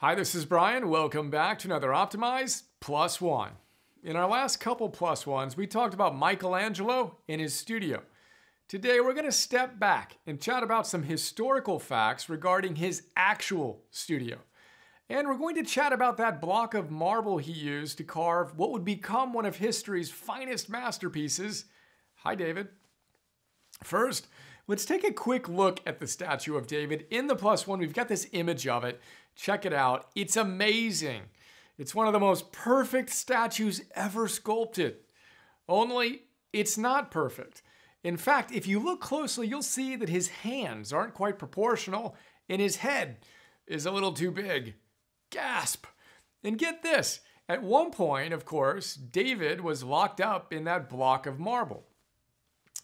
Hi, this is Brian. Welcome back to another Optimize Plus One. In our last couple Plus Ones, we talked about Michelangelo and his studio. Today, we're going to step back and chat about some historical facts regarding his actual studio. And we're going to chat about that block of marble he used to carve what would become one of history's finest masterpieces. Hi, David. First, let's take a quick look at the statue of David. In the Plus One, we've got this image of it. Check it out. It's amazing. It's one of the most perfect statues ever sculpted. Only, it's not perfect. In fact, if you look closely, you'll see that his hands aren't quite proportional and his head is a little too big. Gasp! And get this, at one point, of course, David was locked up in that block of marble.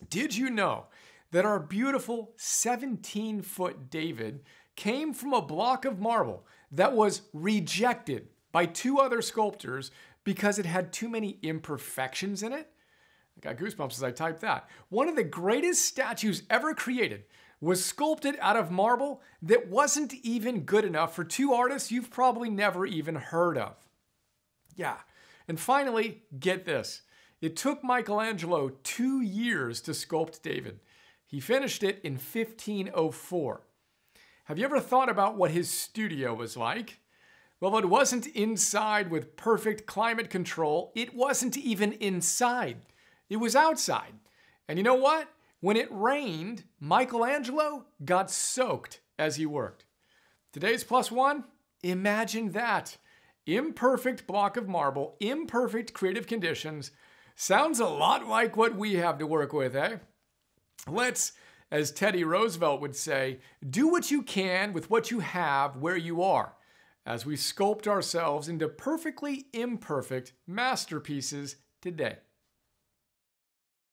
Did you know that our beautiful 17-foot David came from a block of marble that was rejected by two other sculptors because it had too many imperfections in it? I got goosebumps as I typed that. One of the greatest statues ever created was sculpted out of marble that wasn't even good enough for two artists you've probably never even heard of. Yeah, and finally, get this. It took Michelangelo 2 years to sculpt David. He finished it in 1504. Have you ever thought about what his studio was like? Well, it wasn't inside with perfect climate control. It wasn't even inside. It was outside. And you know what? When it rained, Michelangelo got soaked as he worked. Today's Plus One, imagine that. Imperfect block of marble, imperfect creative conditions. Sounds a lot like what we have to work with, eh? Let's, as Teddy Roosevelt would say, do what you can with what you have where you are, as we sculpt ourselves into perfectly imperfect masterpieces today.